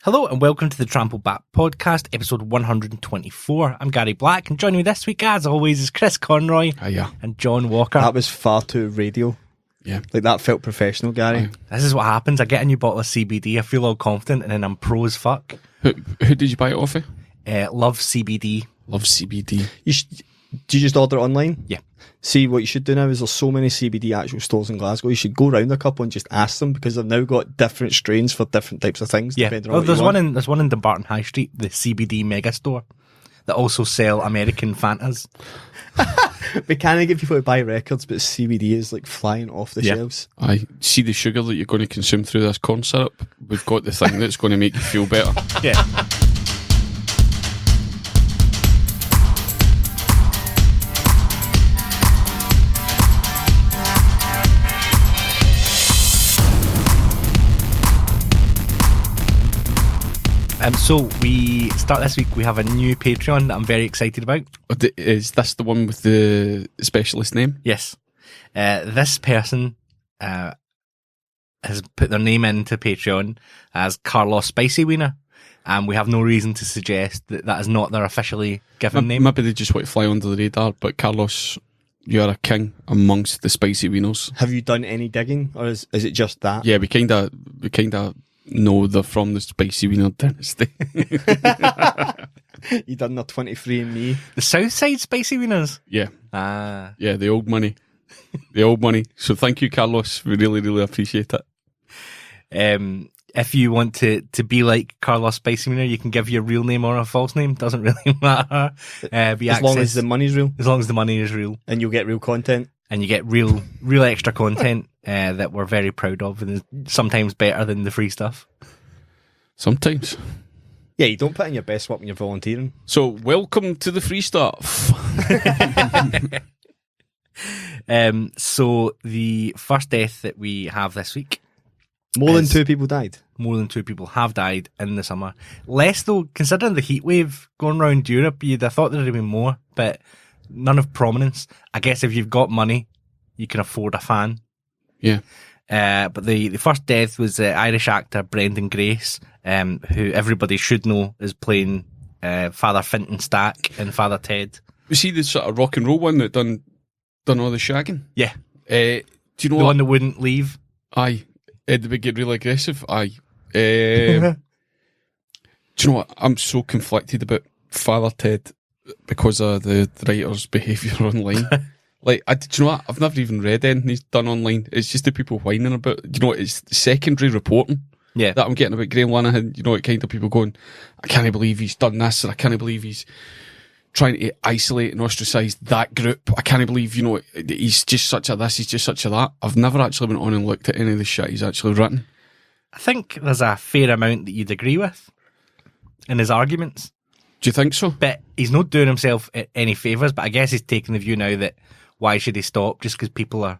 Hello and welcome to the Trample Back Podcast, episode 124. I'm Gary Black, and joining me this week, as always, is Chris Conroy and John Walker. That was far too radio. Yeah. Like, that felt professional, Gary. This is what happens. I get a new bottle of CBD, I feel all confident, and then I'm pro as fuck. Who did you buy it off of? Love CBD. Love CBD. Do you just order it online? Yeah. See, what you should do now is there's so many CBD actual stores in Glasgow. You should go round a couple and just ask them, because they've now got different strains for different types of things. Yeah. Depending on Oh, what there's you one want. in Dumbarton High Street, the CBD mega store, that also sell American Fantas. We can't get people to buy records, but CBD is like flying off the shelves. I see the sugar that you're going to consume through this corn syrup. We've got the thing that's going to make you feel better. Yeah. So we start this week, we have a new Patreon that I'm very excited about. Is this the one with the specialist name? Yes. This person has put their name into Patreon as Carlos Spicy Wiener, and we have no reason to suggest that that is not their officially given name. Maybe they just want to fly under the radar, but Carlos, you are a king amongst the spicy wieners. Have you done any digging, or is it just that? Yeah, we kind of know they're from the spicy wiener dynasty. You done the 23andMe? The Southside Spicy Wieners? Yeah. Ah. Yeah, the old money. The old money. So thank you, Carlos. We really, really appreciate it. If you want to be like Carlos Spicy Wiener, you can give your real name or a false name. Doesn't really matter. As long as the money's real. As long as the money is real. And you'll get real content. And you get real extra content that we're very proud of, and is sometimes better than the free stuff. Sometimes. Yeah, you don't put in your best work when you're volunteering. So, welcome to the free stuff. So the first death that we have this week. More than 2 people died. More than 2 people have died in the summer. Less though, considering the heat wave going around Europe, you'd have thought there'd have been more, but none of prominence. I guess if you've got money, you can afford a fan. Yeah. But the first death was Irish actor Brendan Grace, who everybody should know is playing Father Finton Stack in Father Ted. Was he the sort of rock and roll one that done all the shagging? Yeah. Do you know the one that wouldn't leave? Aye. They would get really aggressive. Aye. Do you know what? I'm so conflicted about Father Ted because of the writer's behaviour online. Like, do you know what? I've never even read anything he's done online. It's just the people whining about, it's secondary reporting that I'm getting about Graham Linehan. Kind of people going, I can't believe he's done this, or I can't believe he's trying to isolate and ostracise that group. I can't believe, he's just such a this, he's just such a that. I've never actually went on and looked at any of the shit he's actually written. I think there's a fair amount that you'd agree with in his arguments. Do you think so? But he's not doing himself any favours, but I guess he's taking the view now that why should he stop just because people are...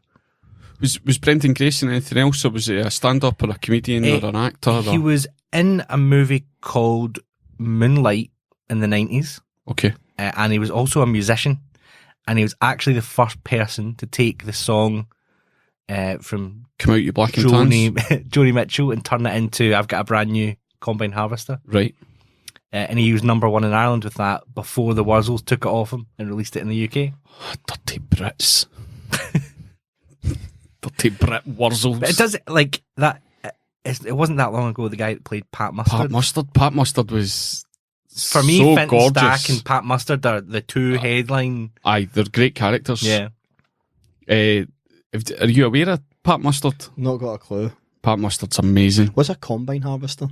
Was Brendan Grace in anything else, or was it a stand-up or a comedian or an actor? He was in a movie called Moonlight in the 90s. Okay. And he was also a musician, and he was actually the first person to take the song from Come Out You Black and Tans. Joni Mitchell and turn it into I've Got a Brand New Combine Harvester. Right. And he was number 1 in Ireland with that before the Wurzels took it off him and released it in the UK. Oh, dirty Brits. Dirty Brit Wurzels. But it does, like, that. It wasn't that long ago the guy that played Pat Mustard. Pat Mustard was... For me, so Finton gorgeous. Stack and Pat Mustard are the two headline. Aye, they're great characters. Yeah. Are you aware of Pat Mustard? Not got a clue. Pat Mustard's amazing. What's a combine harvester?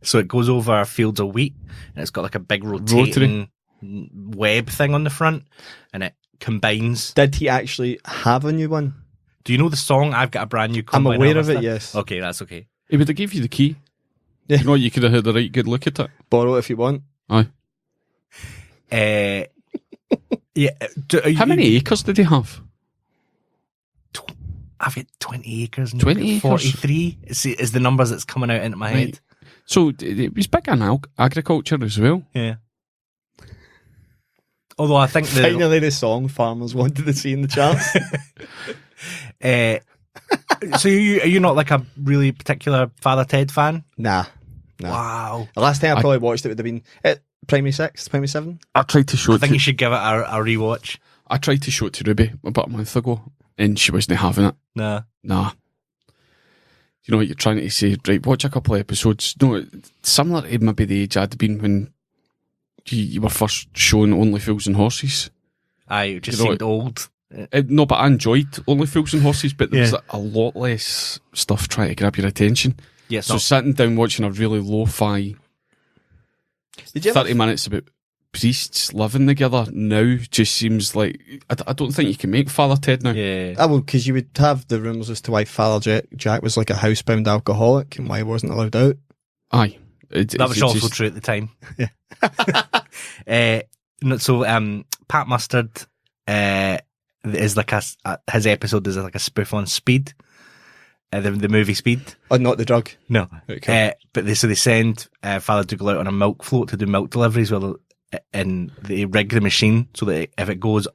So it goes over fields of wheat, and it's got like a big rotating web thing on the front, and it combines. Did he actually have a new one? Do you know the song I've Got a Brand New I'm Combine aware Harvester? of it, yes. Okay, that's okay. He would have gave you the key. Yeah. You could have had a right good look at it. Borrow it if you want. Aye. Yeah. How many acres did he have? I've got 20 acres and 20 acres? 43 is the numbers that's coming out into my head. So it was big on agriculture as well. Yeah. Although I think Finally the song farmers wanted to see in the charts. So are you not like a really particular Father Ted fan? Nah. No. Wow. The last time I probably watched it would have been Primary 6, Primary 7. I tried to show I it think to, you should give it a rewatch. I tried to show it to Ruby about a month ago, and she wasn't having it. Nah. Nah. You know what you're trying to say? Right, watch a couple of episodes. No, similar to maybe the age I'd been when you were first showing Only Fools and Horses. It just You know seemed old. No, but I enjoyed Only Fools and Horses, but there was a lot less stuff trying to grab your attention. Yeah, So sitting down watching a really lo-fi 30 minutes about priests living together now just seems like... I don't think you can make Father Ted now. Yeah. Well, because you would have the rumours as to why Father Jack was like a housebound alcoholic and why he wasn't allowed out. Aye. That was also true at the time. Yeah. So Pat Mustard is like his episode is like a spoof on Speed, the movie Speed. Oh, not the drug. No. Okay. But they send Father Dougal out on a milk float to do milk deliveries, and they rig the machine so that if it goes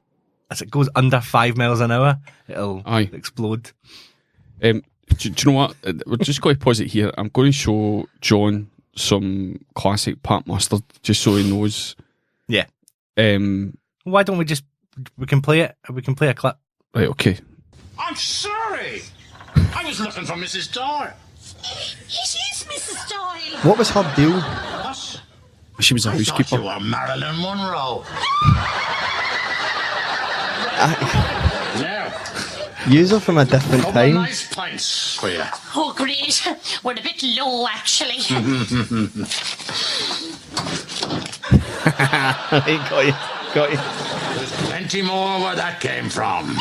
under 5 miles an hour, it'll explode. Do you know what? We're just going to pause it here. I'm going to show John some classic Pat Mustard just so he knows. Yeah. Why don't we can play it? We can play a clip. Right, okay. I'm sorry. I was looking for Mrs. Doyle. It is Mrs. Doyle. What was her deal? What? She was a I thought housekeeper. you were Marilyn Monroe. Now, User from a different couple of time. nice pints for you. Oh, great. We're a bit low, actually. Got you. There's plenty more where that came from.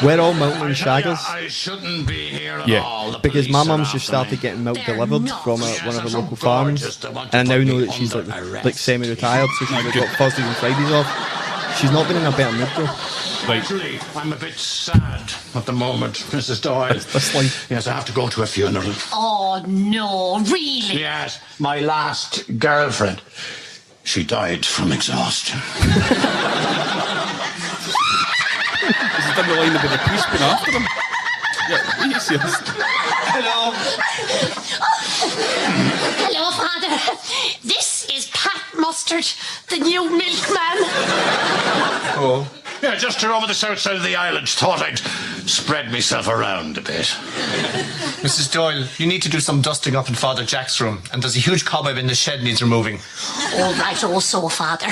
We're all Milton and Shaggers. I shouldn't be here at Yeah. all. The Because my police are mum's just after started me. getting milk They're delivered not. from Yes, one of I'm the so local farms. gorgeous, they want to And I now put know me that she's under like arrest. semi-retired, so she's got Thursdays and Fridays off. She's not been in a better mood though. Actually, I'm a bit sad at the moment, Mrs. Doyle. That's like Yes, I have to go to a funeral. Oh, no, really? Yes, my last girlfriend. She died from exhaustion. Is it down the line about the priest been after him? Yeah, are you serious? Hello. Hello, Father. This is Pat Mustard, the new milkman. Oh. Yeah, just here over the south side of the island. Thought I'd spread myself around a bit. Mrs. Doyle, you need to do some dusting up in Father Jack's room, and there's a huge cobweb in the shed needs removing. All right, also, Father.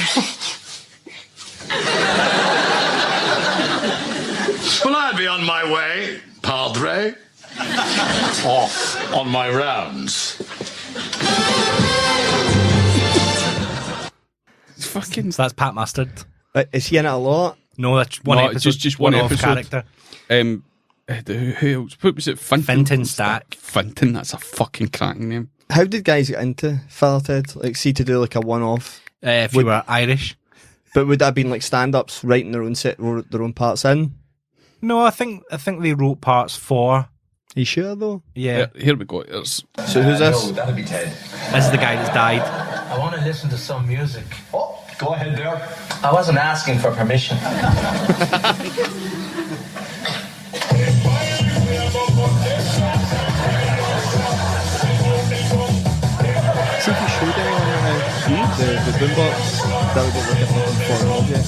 Well, I'll be on my way, Padre. Off on my rounds. It's fucking... So that's Pat Mustard. is he in it a lot? No, that's one No, episode. just one off episode. character. Who else? What was it? Finton Stack. Finton, that's a fucking cracking name. How did guys get into Father Ted? Like, see, to do like a one-off. If you were Irish. But would that have been like stand-ups writing their own parts in? No, I think they wrote parts for. Are you sure though? Yeah. Here we go. It's, So who's this? No, that'll be Ted. This is the guy that's died. I want to listen to some music. Oh, go ahead there. I wasn't asking for permission. See if you showed anyone the boombox. That would be like a fucking foreign object.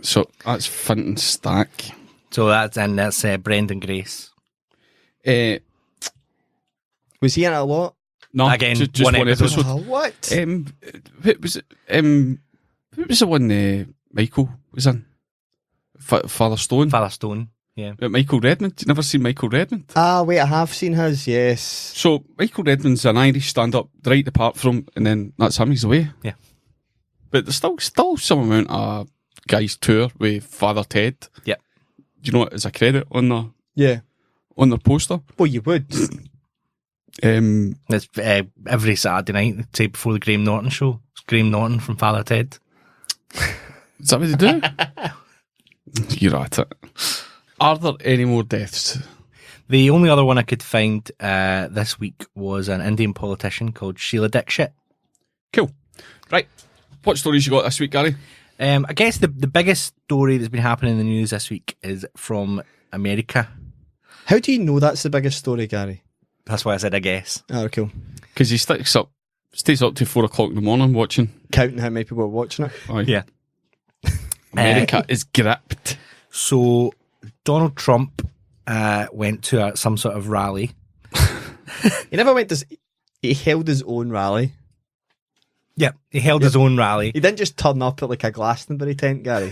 so that's Finton Stack. So that's Brendan Grace. Was he in it a lot? No, Again, just one one episode. episode. Oh, what? What was it? What was the one Michael was in? Father Stone. Father Stone. Yeah. Michael Redmond. You never seen Michael Redmond? Wait, I have seen his, yes. So Michael Redmond's an Irish stand-up right apart from, and then that's him. He's away. Yeah. But there's still some amount of guys tour with Father Ted. Yeah. Do you know what is a credit on Yeah. their poster? Well, you would. It's every Saturday night, the day before the Graham Norton show. It's Graham Norton from Father Ted. Is that what they do? You're at it. Are there any more deaths? The only other one I could find this week was an Indian politician called Sheila Dikshit. Cool. Right. What stories you got this week, Gary? I guess the biggest story that's been happening in the news this week is from America. How do you know that's the biggest story, Gary? That's why I said I guess. Oh, cool. Because he stays up to 4 o'clock in the morning watching. Counting how many people are watching it. Aye. Yeah. America is gripped. So Donald Trump went to some sort of rally. He never went to... He held his own rally. Yeah, he held his own rally. He didn't just turn up at like a Glastonbury tent, Gary.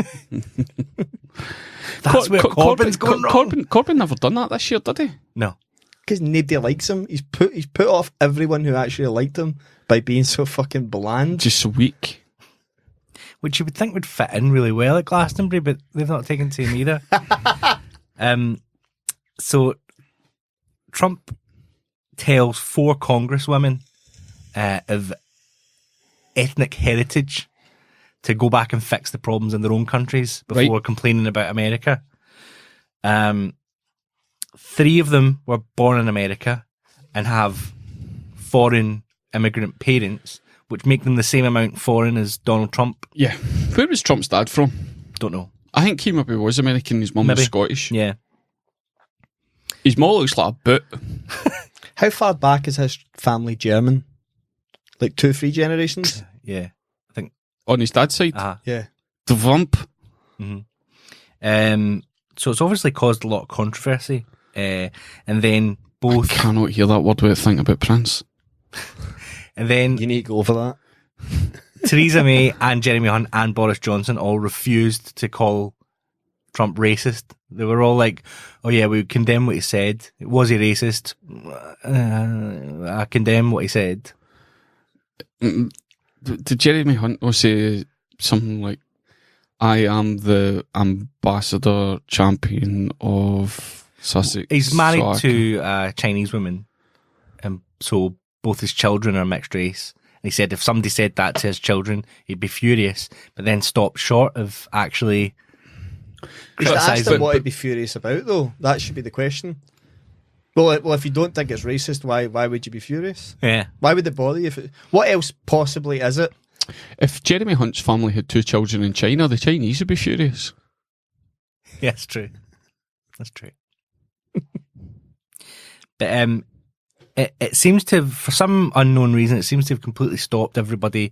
That's where Corbyn's going wrong. Corbyn never done that this year, did he? No. Because nobody likes him. He's put off everyone who actually liked him by being so fucking bland. Just so weak. Which you would think would fit in really well at Glastonbury, but they've not taken to him either. So Trump tells 4 congresswomen of ethnic heritage to go back and fix the problems in their own countries before complaining about America. 3 of them were born in America and have foreign immigrant parents, which make them the same amount foreign as Donald Trump. Yeah. Where was Trump's dad from? Don't know. I think he maybe was American. His mum was Scottish. Yeah. His mum looks like a boot. How far back is his family German? Like 2-3 generations? Yeah. I think. On his dad's side? Yeah. The Vump. Mm-hmm. So it's obviously caused a lot of controversy. And then both... I cannot hear that word without thinking about Prince. And then... You need to go for that. Theresa May and Jeremy Hunt and Boris Johnson all refused to call Trump racist. They were all like, oh yeah, we condemn what he said. Was he racist? I condemn what he said. Did Jeremy Hunt say something like, I am the ambassador champion of Sussex? He's married to a Chinese woman, so both his children are mixed race. And he said if somebody said that to his children, he'd be furious, but then stopped short of actually Asked him what he'd be furious about, though. That should be the question. Well, if you don't think it's racist, why would you be furious? Yeah. Why would it bother you? What else possibly is it? If Jeremy Hunt's family had 2 children in China, the Chinese would be furious. Yeah, that's true. That's true. But it seems to have, for some unknown reason, it seems to have completely stopped everybody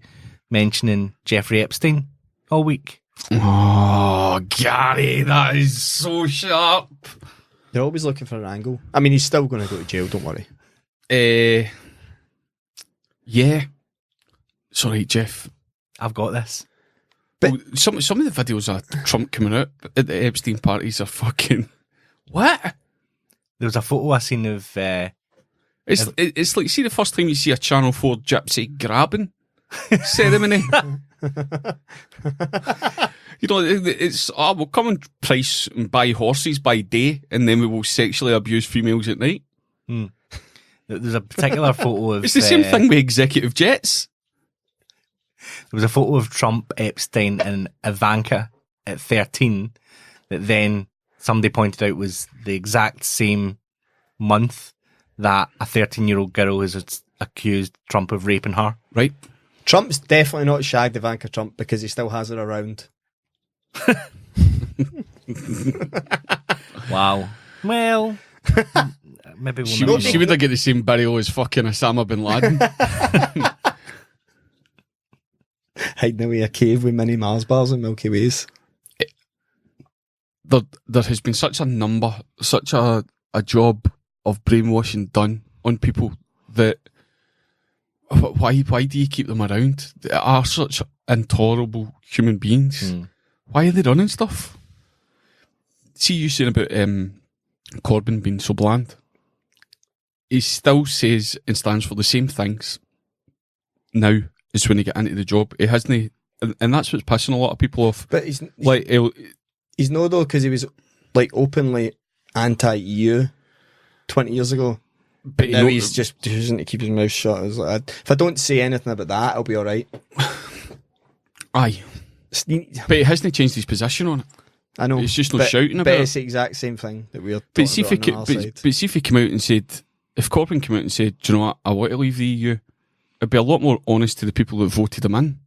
mentioning Jeffrey Epstein all week. Oh, Gary, that is so sharp. They're always looking for an angle. I mean, he's still going to go to jail, don't worry. Yeah. Sorry, Jeff. I've got this. But some of the videos of Trump coming out at the Epstein parties are fucking... What? There was a photo I seen of... It's like, see the first time you see a Channel 4 gypsy grabbing ceremony? You know, it's, we'll come and price and buy horses by day, and then we will sexually abuse females at night. There's a particular photo of... It's the same thing with executive jets. There was a photo of Trump, Epstein, and Ivanka at 13 that then somebody pointed out was the exact same month that a 13-year-old girl has accused Trump of raping her. Right. Trump's definitely not shagged Ivanka Trump because he still has her around. Wow. Well, maybe we'll She would have got the same burial as fucking Osama bin Laden. Hiding away a cave with mini Mars bars and Milky Ways. There has been such a job of brainwashing done on people that why do you keep them around? They are such intolerable human beings. Why are they running stuff? See, you saying about Corbyn being so bland. He still says and stands for the same things now as when he got into the job. He hasn't, and that's what's pissing a lot of people off. But he's no though, because he was like openly anti-EU 20 years ago. But now he's just choosing to keep his mouth shut. Like, if I don't say anything about that, I'll be all right. Aye. But he hasn't changed his position on it. I know. He's just not shouting about it. But it's the exact same thing that we're but talking about on our side. But see if he came out and said, if Corbyn came out and said, do you know what, I want to leave the EU, it'd be a lot more honest to the people that voted him in.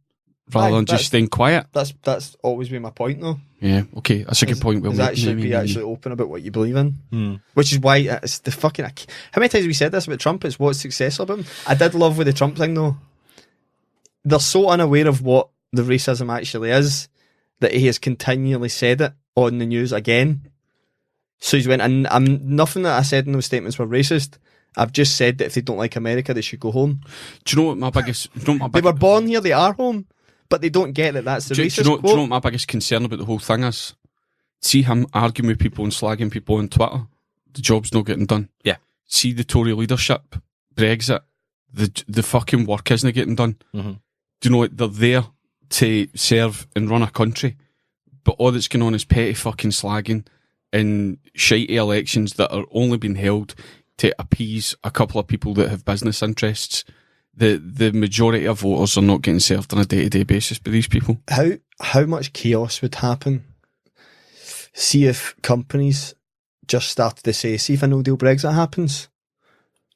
rather than just staying quiet. That's always been my point, though. Yeah, okay, that's a good point. Is actually be actually open about what you believe in, which is why it's the fucking. How many times have we said this about Trump? It's what's successful about him. I did love with the Trump thing though. They're so unaware of what the racism actually is that he has continually said it on the news again. So he's went, and nothing that I said in those statements were racist. I've just said that if they don't like America, they should go home. Do you know what my biggest? They were born here, they are home, but they don't get that that's the racist quote. Do you know what my biggest concern about the whole thing is? See him arguing with people and slagging people on Twitter. The job's not getting done. Yeah. See the Tory leadership, Brexit, the fucking work isn't getting done. Mm-hmm. Do you know what? They're there to serve and run a country, but all that's going on is petty fucking slagging and shitey elections that are only being held to appease a couple of people that have business interests. The majority of voters are not getting served on a day-to-day basis by these people. How much chaos would happen? See if companies just started to say, see if a no-deal Brexit happens,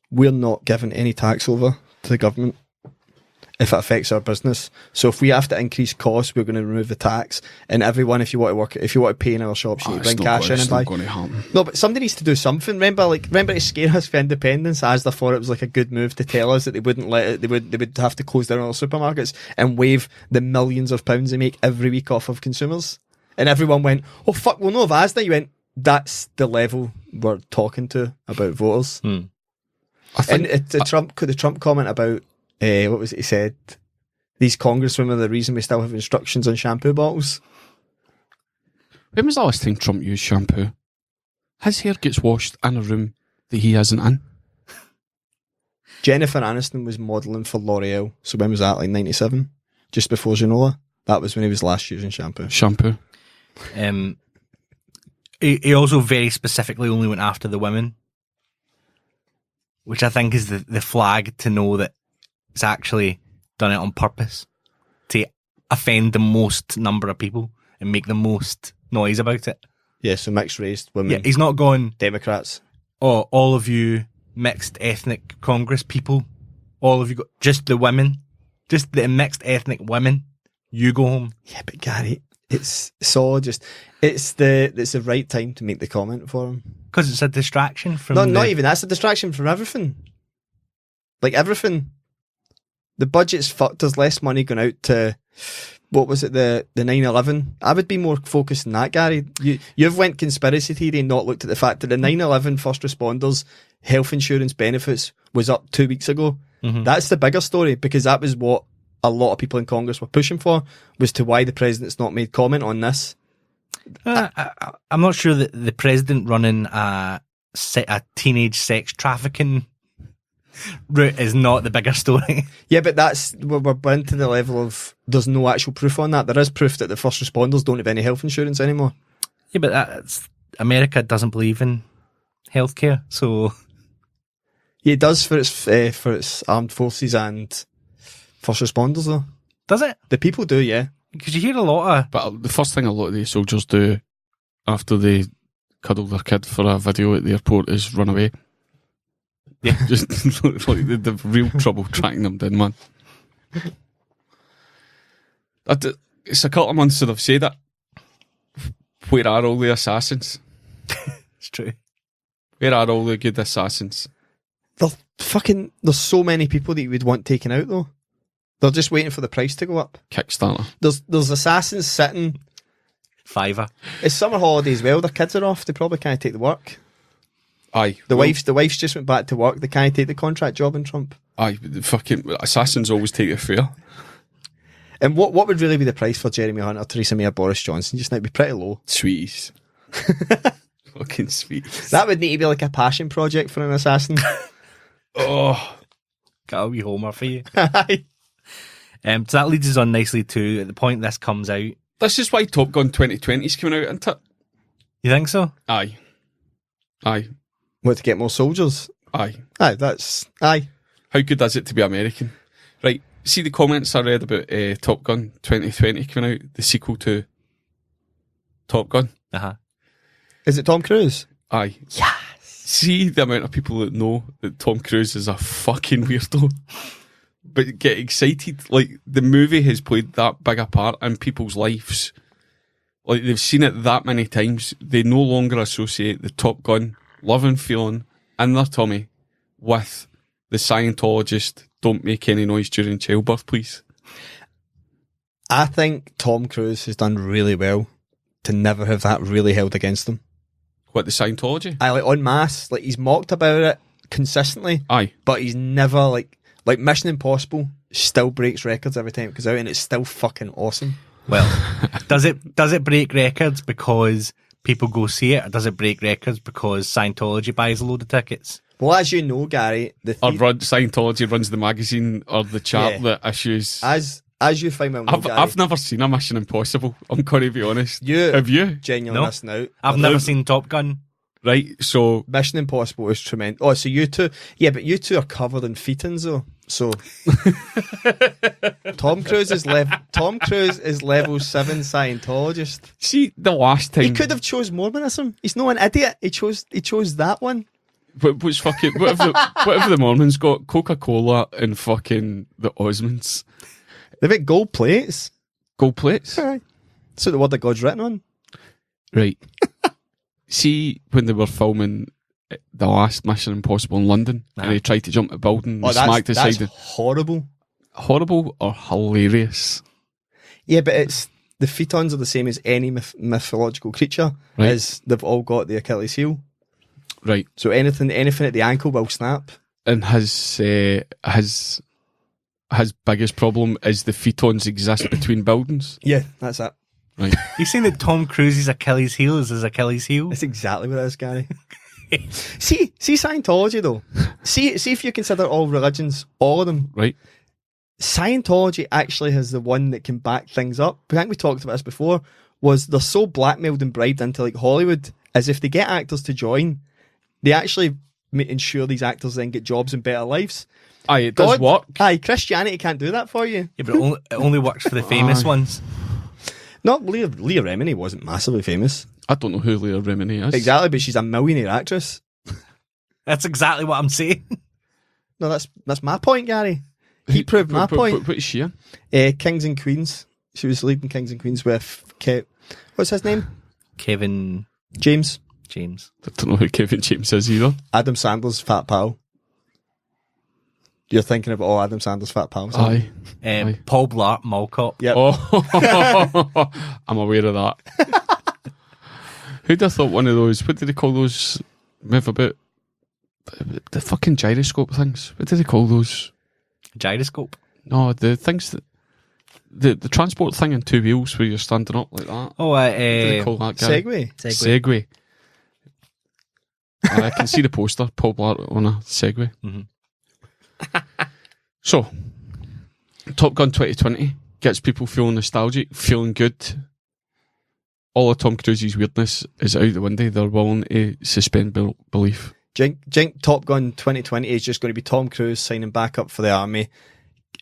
we're not giving any tax over to the government if it affects our business. So if we have to increase costs, we're going to remove the tax. And everyone, if you want to pay in our shops, you need to bring cash in and buy. No, but somebody needs to do something. Remember to scare us for independence, as they thought it was like a good move to tell us that they wouldn't let it. They would have to close down all supermarkets and waive the millions of pounds they make every week off of consumers. And everyone went, "Oh fuck, we'll know of Asda." You went, "That's the level we're talking to about voters." I think the Trump comment about. What was it he said? These congresswomen are the reason we still have instructions on shampoo bottles. When was the last time Trump used shampoo? His hair gets washed in a room that he isn't in. Jennifer Aniston was modelling for L'Oreal. So when was that? Like 97? Just before Genoa? That was when he was last using shampoo. He also very specifically only went after the women, which I think is the flag to know that it's actually done it on purpose to offend the most number of people and make the most noise about it. Yeah, so mixed race women. Yeah, he's not going Democrats. Oh, all of you mixed ethnic Congress people, all of you just the women, just the mixed ethnic women, you go home. Yeah, but Gary, it's the right time to make the comment for him because it's a distraction from. Not even that's a distraction from everything. Like everything. The budget's fucked. There's less money going out to, what was it, the 9/11? I would be more focused on that, Gary. You've went conspiracy theory and not looked at the fact that the 9/11 first responders health insurance benefits was up 2 weeks ago. Mm-hmm. That's the bigger story, because that was what a lot of people in Congress were pushing for, was to why the president's not made comment on this. I'm not sure that the president running a teenage sex trafficking route is not the bigger story. Yeah, but we're into the level of there's no actual proof on that. There is proof that the first responders don't have any health insurance anymore. Yeah, but America doesn't believe in healthcare, so yeah, it does for its armed forces and first responders, though. Does it? The people do, yeah. Because you hear a lot of. But the first thing a lot of these soldiers do after they cuddle their kid for a video at the airport is run away. Yeah, just like the real trouble tracking them down, man. It's a couple of months since I've said it. Where are all the assassins? It's true. Where are all the good assassins? There's so many people that you would want taken out, though. They're just waiting for the price to go up. Kickstarter. There's assassins sitting. $5. It's summer holidays. Well, their kids are off. They probably can't take the work. Aye. The wife's just went back to work. They can't take the contract job in Trump. Aye. The fucking assassins always take it fair. And what would really be the price for Jeremy Hunter, Theresa May, or Boris Johnson? Just now, it'd be pretty low. Sweeties. Fucking sweeties. That would need to be like a passion project for an assassin. Oh, got a wee homer for you. So that leads us on nicely to, at the point this comes out. This is why Top Gun 2020 is coming out, isn't it? You think so? Aye. What, to get more soldiers? Aye. Aye. How good is it to be American? Right, see the comments I read about Top Gun 2020 coming out, the sequel to Top Gun? Uh-huh. Is it Tom Cruise? Aye. Yes. See the amount of people that know that Tom Cruise is a fucking weirdo. but get excited. Like, the movie has played that big a part in people's lives. Like, they've seen it that many times. They no longer associate the Top Gun love and feeling in their tummy with the Scientologist, don't make any noise during childbirth, please. I think Tom Cruise has done really well to never have that really held against him. What, the Scientology? I like en masse. Like, he's mocked about it consistently. Aye. But he's never like Mission Impossible still breaks records every time it comes out, and it's still fucking awesome. Well, does it break records because people go see it, or does it break records because Scientology buys a load of tickets? Well, as you know, Gary, Scientology runs the magazine or the chart that issues. As you find out, I've never seen a Mission Impossible. I'm going to be honest. Have you? Genuinely missing out. I've never seen Top Gun. Right, so Mission Impossible is tremendous. Oh, so you two, yeah, but you two are covered in fetins though. So Tom Cruise is level 7 Scientologist. See, the last time He could have chose Mormonism. He's not an idiot. He chose that one. What's fucking what have the Mormons got? Coca-Cola and fucking the Osmonds. They've got gold plates. Gold plates? Aye. That's what the word of God's written on. Right. See, when they were filming the last Mission Impossible in London, and he tried to jump a building and smacked his side. That's horrible. Horrible or hilarious? Yeah, but it's the phaetons are the same as any mythological creature. Right. Is they've all got the Achilles heel. Right. So anything at the ankle will snap. And his biggest problem is the phaetons exist between buildings. Yeah, that's it. Right. You saying that Tom Cruise's Achilles heel is his Achilles heel? That's exactly what it is, Gary. see Scientology though. See if you consider all religions, all of them. Right. Scientology actually has the one that can back things up. I think we talked about this before. Was they're so blackmailed and bribed into like Hollywood, as if they get actors to join, they actually ensure these actors then get jobs and better lives. Aye, it does work. Aye, Christianity can't do that for you. Yeah, but it only works for the famous ones. Not Leah Remini wasn't massively famous. I don't know who Leah Remini is. Exactly, but she's a millionaire actress. That's exactly what I'm saying. No, that's my point, Gary. He proved my point. What is she in? Kings and Queens. She was leading Kings and Queens with what's his name? Kevin James. I don't know who Kevin James is either. Adam Sandler's fat pal. You're thinking of all Adam Sandler's fat pals. Aye. Paul Blart, Mall Cop. Yep. Oh, I'm aware of that. Who'd have thought one of those? What did they call those? Myth about the fucking gyroscope things. What did they call those? Gyroscope. No, the things that the transport thing in two wheels where you're standing up like that. Oh, What do they call that guy? Segway. I can see the poster. Paul Blart on a Segway. Mm-hmm. So, Top Gun 2020 gets people feeling nostalgic, feeling good. All of Tom Cruise's weirdness is out the window. They're willing to suspend belief. Jink Top Gun 2020 is just going to be Tom Cruise signing back up for the army,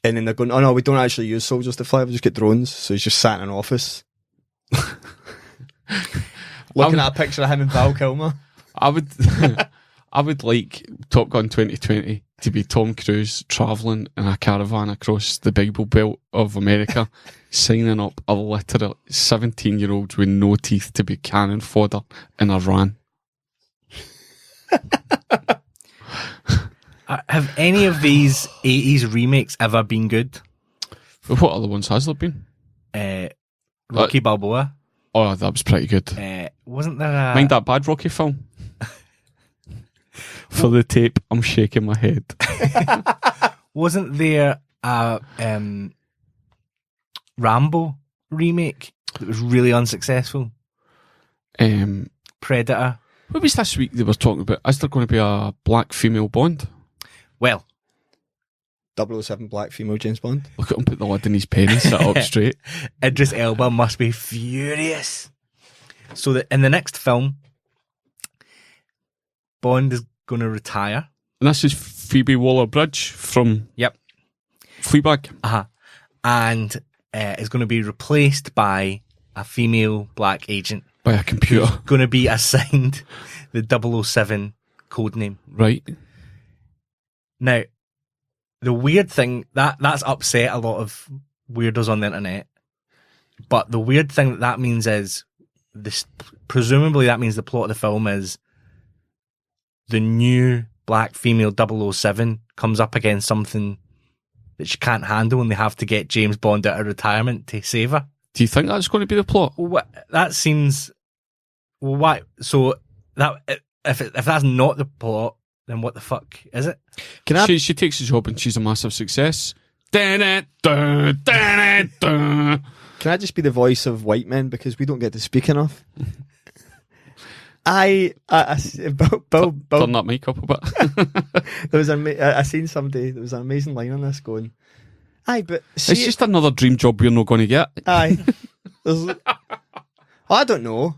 and then they're going, oh no, we don't actually use soldiers to fly, we just get drones. So he's just sat in an office looking at a picture of him and Val Kilmer. I would like Top Gun 2020 to be Tom Cruise travelling in a caravan across the Bible Belt of America, signing up illiterate 17-year-olds with no teeth to be cannon fodder in Iran. Have any of these 80s remakes ever been good? What other ones has there been? Rocky Balboa. Oh, that was pretty good. Wasn't there a... Mind that bad Rocky film? For the tape, I'm shaking my head. Wasn't there a Rambo remake that was really unsuccessful? Predator. What was this week they were talking about? Is there going to be a black female Bond? Well, 007 black female James Bond. Look at him put the lid in his pen and sit up straight. Idris Elba must be furious. So that in the next film, Bond is going to retire. And this is Phoebe Waller-Bridge from Fleabag. And is going to be replaced by a female black agent. By a computer. Going to be assigned the 007 codename. Right. Now, the weird thing that's upset a lot of weirdos on the internet. But the weird thing that means is this. Presumably, that means the plot of the film is the new black female 007 comes up against something that she can't handle, and they have to get James Bond out of retirement to save her. Do you think that's going to be the plot? Well, that seems. Well, why? So that if that's not the plot, then what the fuck is it? She takes a job and she's a massive success. Dun, dun, dun, dun. Can I just be the voice of white men because we don't get to speak enough? Turn that mic up a bit. I seen somebody. There was an amazing line on this going. Aye, but it's just another dream job we're not going to get. Aye, I don't know.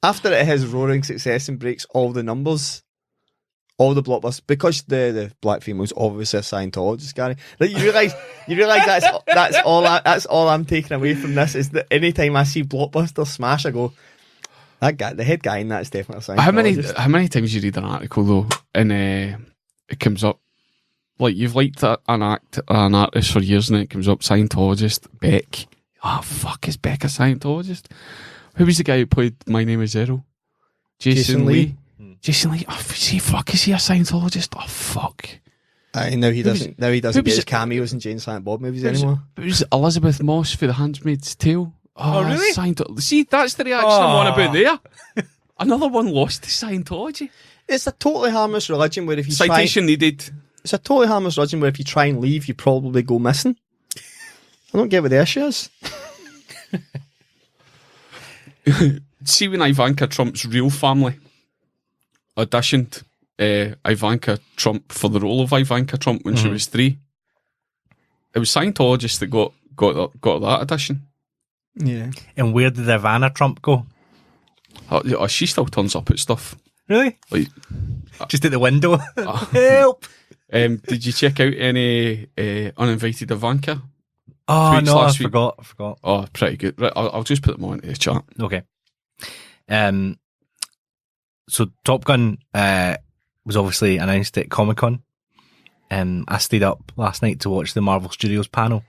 After it has roaring success and breaks all the numbers, all the blockbusters, because the black female's obviously a Scientologist, Gary. Like, you realise that's all I'm taking away from this is that anytime I see blockbuster smash, I go, that guy, the head guy in that's definitely a Scientologist. How many times you read an article though, and it comes up like you've liked an artist for years, and it comes up Scientologist Beck. Oh fuck, is Beck a Scientologist? Who was the guy who played My Name Is Earl? Jason Lee. Jason Lee. Oh, is he a Scientologist? Oh fuck. Now he doesn't get his cameos in Jane Silent Bob movies anymore. It was Elizabeth Moss for The Handmaid's Tale. Oh really? See, that's the reaction I want about there. Another one lost to Scientology. It's a totally harmless religion where if you citation needed. It's a totally harmless religion where if you try and leave, you probably go missing. I don't get what the issue is. See, when Ivanka Trump's real family auditioned Ivanka Trump for the role of Ivanka Trump when she was 3, it was Scientologists that got that audition. Yeah. And where did Ivana Trump go? Oh, she still turns up at stuff. Really? Like, just at the window. Help! Did you check out any uninvited Ivanka? Oh no, I forgot. Oh, pretty good. Right, I'll just put them on into the chat. Okay. So Top Gun was obviously announced at Comic-Con. I stayed up last night to watch the Marvel Studios panel,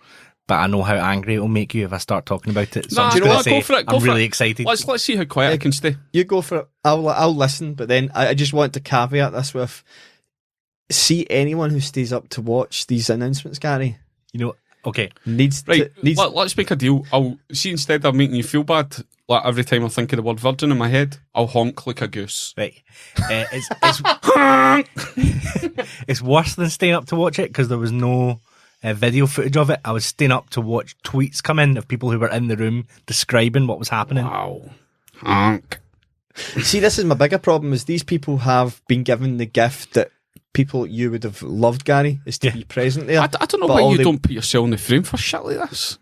but I know how angry it will make you if I start talking about it. So I'm just going to say go for it, I'm really excited. Let's see how quiet I can stay. You go for it. I'll listen, but then I just want to caveat this with: see anyone who stays up to watch these announcements, Gary. You know, okay, needs. Let's make a deal. I'll see, instead of making you feel bad, like every time I think of the word virgin in my head, I'll honk like a goose. Right. It's worse than staying up to watch it because there was no video footage of it. I was staying up to watch tweets come in of people who were in the room describing what was happening. Wow. Honk. See, this is my bigger problem: is these people have been given the gift that people you would have loved, Gary, is to be present there. I don't know why you don't put yourself in the frame for shit like this.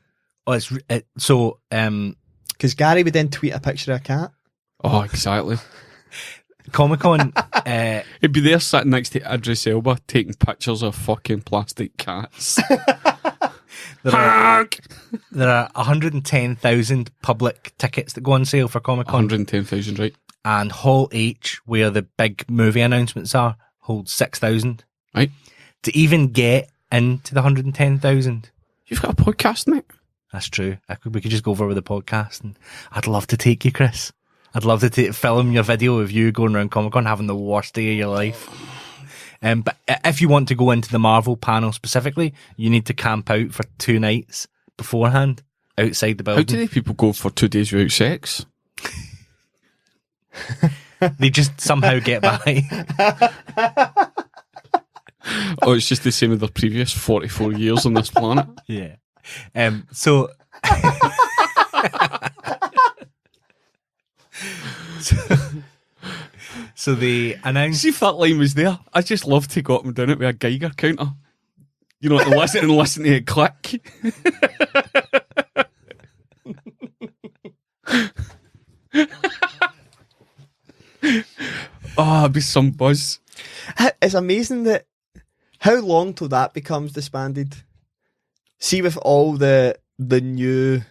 Oh, because Gary would then tweet a picture of a cat. Oh, exactly. Comic-Con. He'd be there sitting next to Idris Elba taking pictures of fucking plastic cats. There are 110,000 public tickets that go on sale for Comic-Con. 110,000, right. And Hall H, where the big movie announcements are, holds 6,000. Right. To even get into the 110,000. You've got a podcast, mate. That's true. We could just go over with the podcast, and I'd love to take you, Chris. I'd love to film your video of you going around Comic-Con having the worst day of your life. But if you want to go into the Marvel panel specifically, you need to camp out for 2 nights beforehand outside the building. How do they people go for 2 days without sex? They just somehow get by. Oh, it's just the same as their previous 44 years on this planet. Yeah. So they announced. See if that line was there. I just love to go up and down it with a Geiger counter. You know, to listen to it click. Oh, it'd be some buzz. It's amazing that how long till that becomes disbanded. See, with all the new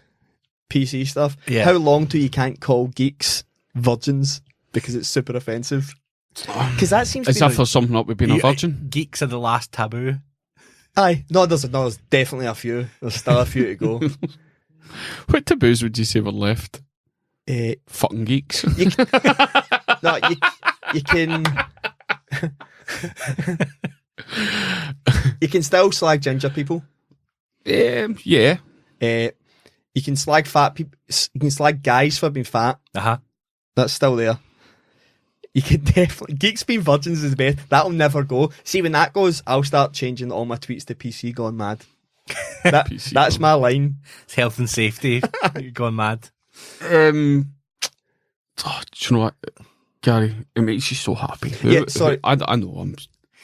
PC stuff, how long till you can't call geeks virgins because it's super offensive? Because that seems as if there's something up with being a virgin. Geeks are the last taboo. Aye. No, there's definitely a few. There's still a few to go. What taboos would you say were left? Fucking geeks. You can you can still slag ginger people. Yeah. You can slag fat people. You can slag guys for being fat. That's still there. You can definitely geeks being virgins is best. That'll never go. See, when that goes, I'll start changing all my tweets to PC gone mad. That's my line. It's health and safety. You're going mad. Do you know what, Gary? It makes you so happy. Yeah, sorry. I know.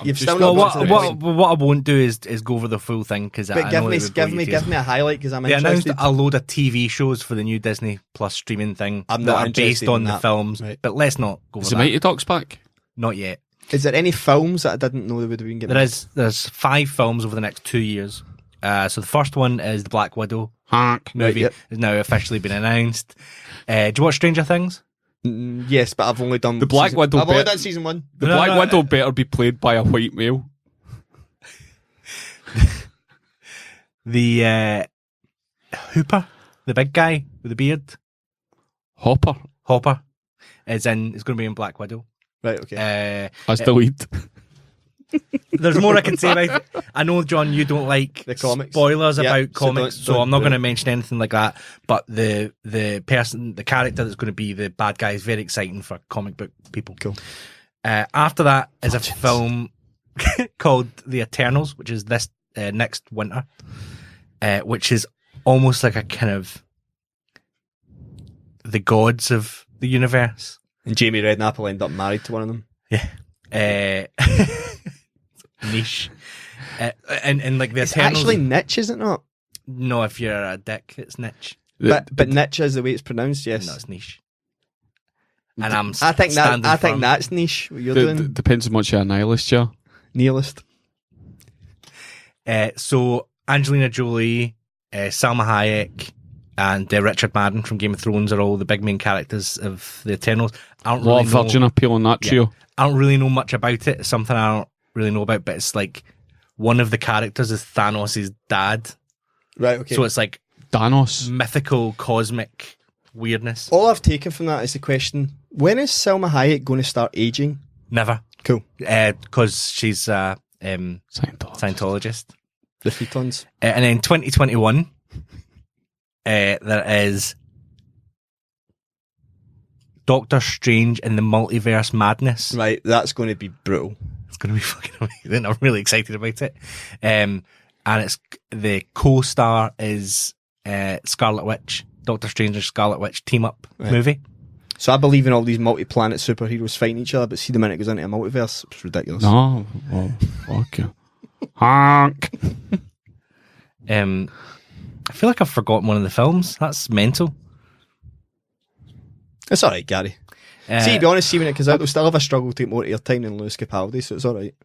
You've just- still Well, not got to the point. what I won't do is go over the full thing because But give me a highlight because I'm They announced interested. a load of TV shows for the new Disney Plus streaming thing I'm that not are based interested on in the that. films. Right. But let's not go over Is the that. Mighty Ducks back? Not yet. Is there any films that I didn't know they would have been given? There's 5 films over the next 2 years. So the first one is the Black Widow Honk. movie. yep. Has now officially been announced. Do you watch Stranger Things? Yes, but I've only done The Black Widow I've only bit- done season 1. The No, Black no, Widow better be played by a white male. The Hooper, the big guy with the beard, Hopper. is going to be in Black Widow. Right, okay. That's the lead. There's more I can say about it. I know, John, you don't like The comics. spoilers Yeah, about so comics, don't- so don't I'm not do going to it. mention anything like that. But the character that's going to be the bad guy is very exciting for comic book people. Cool. After that is a film called The Eternals, which is this next winter, which is almost like a kind of the gods of the universe. And Jamie Redknapp will end up married to one of them. Yeah. Niche. And like the It's Eternals. actually niche, is it not? No, if you're a dick, it's niche. But niche is the way it's pronounced, yes. No, it's niche. And I'm I think standing firm. that's niche, what you're doing. Depends how much you're a nihilist, yeah. Nihilist. So Angelina Jolie, Salma Hayek, and Richard Madden from Game of Thrones are all the big main characters of the Eternals. I don't A lot really of know, virgin appeal on that trio. I don't really know much about it. It's something I don't really know about, but it's like one of the characters is Thanos' dad. Right, okay. So it's like Thanos. mythical, cosmic weirdness. All I've taken from that is the question, when is Salma Hayek going to start aging? Never. Cool. Because she's Scientologist. Scientologist. The Thetons. And then 2021, there is Doctor Strange in the Multiverse Madness. Right, that's going to be brutal. It's going to be fucking amazing. I'm really excited about it. And it's the co-star is Scarlet Witch. Doctor Strange and Scarlet Witch team up movie. So I believe in all these multi-planet superheroes fighting each other, but see the minute it goes into a multiverse, it's ridiculous. No, well, fuck you. Honk. I feel like I've forgotten one of the films. That's mental. It's alright, Gary. See, to be honest, see when it comes out, they'll still have a struggle to get more airtime than Lewis Capaldi, so it's alright.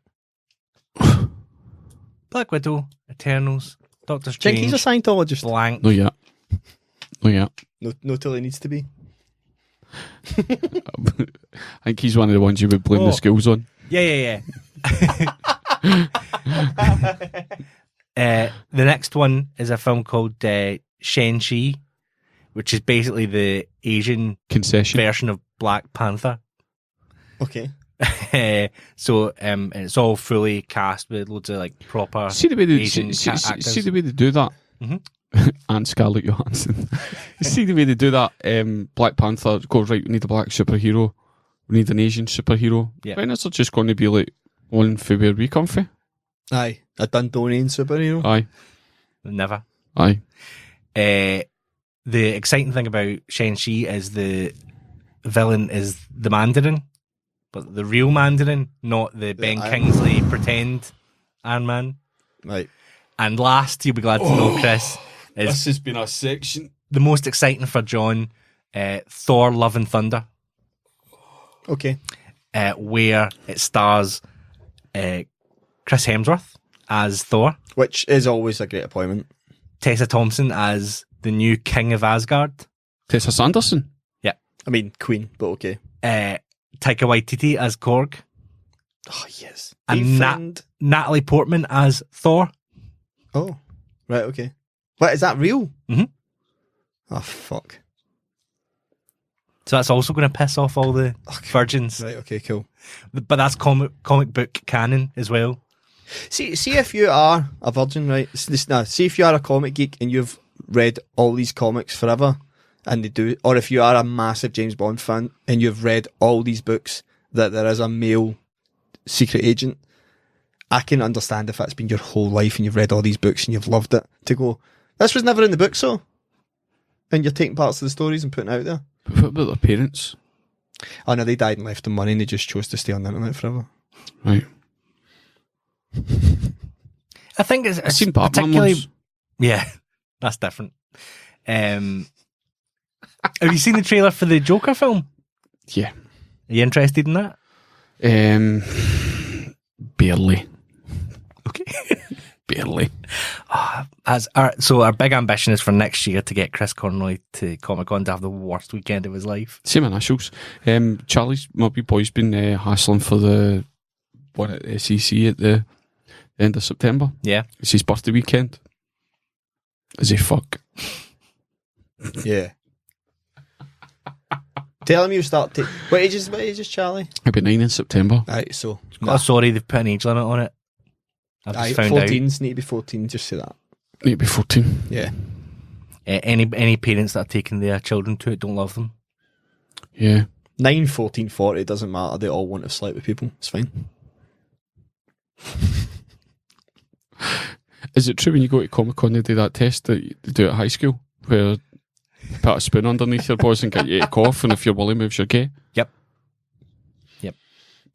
Black Widow, Eternals, Doctor Do you think Strange, he's a Scientologist? blank. No, yeah. No, yeah. No, till he needs to be. I think he's one of the ones you would blame Oh. the schools on. Yeah. The next one is a film called Shang-Chi, which is basically the Asian Concession. version of Black Panther. Okay. So it's all fully cast with loads of like proper See the way they, Asian actors. see the way they do that? Mhm. And Scarlett Johansson. See the way they do that? Black Panther goes, right, we need a black superhero. We need an Asian superhero. Yeah. When is it just going to be like one for where we come from? Aye. A Dundonian superhero. Aye. Never. Aye. The exciting thing about Shang-Chi is the villain is the Mandarin, but the real Mandarin, not the Ben Iron Kingsley pretend Iron Man. Right. And last, you'll be glad to know, Chris, is has been a section. the most exciting for John, Thor: Love and Thunder, Okay. where it stars Chris Hemsworth as Thor, Which is always a great appointment. Tessa Thompson as the new King of Asgard, Tessa Sanderson. I mean, Queen, but okay. Taika Waititi as Korg, Oh, yes. And Hey, Nat- friend. Natalie Portman as Thor. Oh, right, okay. What, is that real? Mhm. Oh, fuck. So that's also going to piss off all the virgins. Right, okay, cool. But that's comic book canon as well. See if you are a virgin, right? See if you are a comic geek and you've read all these comics forever, and they do, or if you are a massive James Bond fan and you've read all these books that there is a male secret agent, I can understand if that's been your whole life and you've read all these books and you've loved it, to go, this was never in the book, so, and you're taking parts of the stories and putting it out there. But what about their parents? Oh no, they died and left them money and they just chose to stay on the internet forever. Right. I think I've seen Batman particularly... once. Yeah, that's different. Have you seen the trailer for the Joker film? Yeah. Are you interested in that? Barely. Okay. Barely. So our big ambition is for next year to get Chris Conroy to Comic-Con to have the worst weekend of his life. Same initials. Charlie's, my wee boy's been hassling for the one at the SEC at the end of September. Yeah. It's his birthday weekend. Is he fuck? Yeah. Tell him you start what age is Charlie? He'll be 9 in September. Right, so Oh, sorry, they've put an age limit on it. I've just found 14s need to be 14, just say that. Need to be 14. Yeah. out. Any parents that are taking their children to it don't love them. Yeah. 9, 14, 40, it doesn't matter. They all want to sleep with people. It's fine. Is it true when you go to Comic-Con they do that test that you do at high school where you put a spoon underneath your balls and get you to cough, and if your willy moves you're gay? Yep.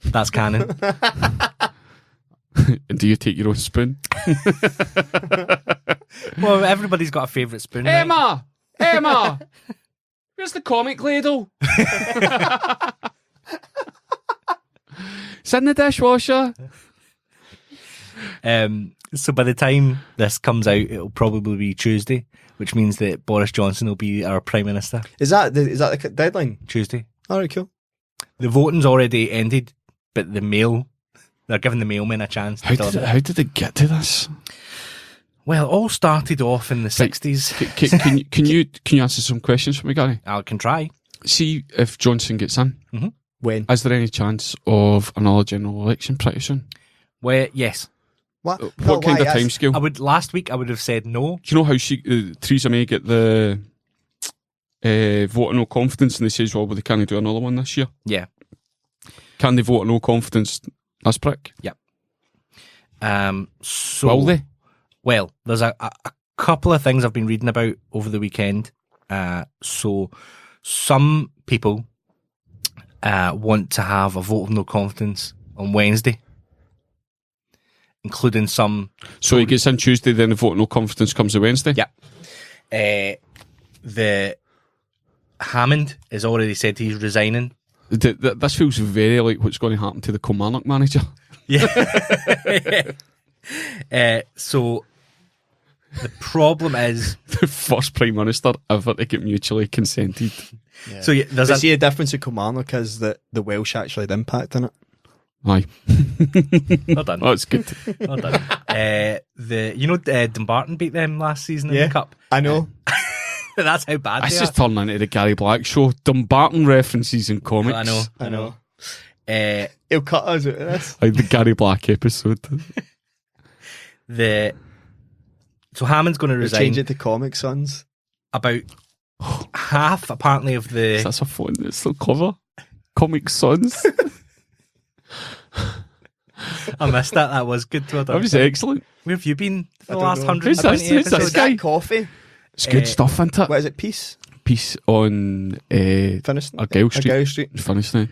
That's canon. And do you take your own spoon? Well, everybody's got a favourite spoon. Right? Emma! Where's the comic ladle? It's in the dishwasher. So by the time this comes out, it'll probably be Tuesday, which means that Boris Johnson will be our Prime Minister. Is that the deadline? Tuesday. Alright, cool. The voting's already ended, but they're giving the mailmen a chance to deliver. How did it get to this? Well, it all started off in the 60s. Can you answer some questions for me, Gary? I can try. See if Johnson gets in. Mm-hmm. When? Is there any chance of another general election pretty soon? Well, yes. What? What kind of timescale? Last week I would have said no. Do you know how Theresa May get the vote of no confidence, and they says, well, they can't do another one this year? Yeah. Can they vote of no confidence this prick? Yep. So, will they? Well, there's a couple of things I've been reading about over the weekend. So some people want to have a vote of no confidence on Wednesday, including some... So he gets in Tuesday, then the vote of no confidence comes on Wednesday? Yeah. The Hammond has already said he's resigning. This feels very like what's going to happen to the Kilmarnock manager. Yeah. So the problem is... The first Prime Minister ever to get mutually consented. Yeah. So there's see, the difference with Kilmarnock is that the Welsh actually had impact in it. Aye. Well done. That's good. Well done. Dumbarton beat them last season in the Cup. I know. That's how bad This they is are. turning into the Gary Black show. Dumbarton references in comics. I know. He'll cut us out of this. Like the Gary Black episode. So Hammond's going to We'll resign. change it to Comic Sons. About half, apparently, of the... That's a phone that's still clever. Comic Sons. I missed that. That was good. That was excellent. Where have you been for the don't last know. 120 Who's this episodes? guy? Coffee. It's good stuff, isn't it? What is it? Peace? Peace on Finished? Argyle Street. Argyle Street. Finished now.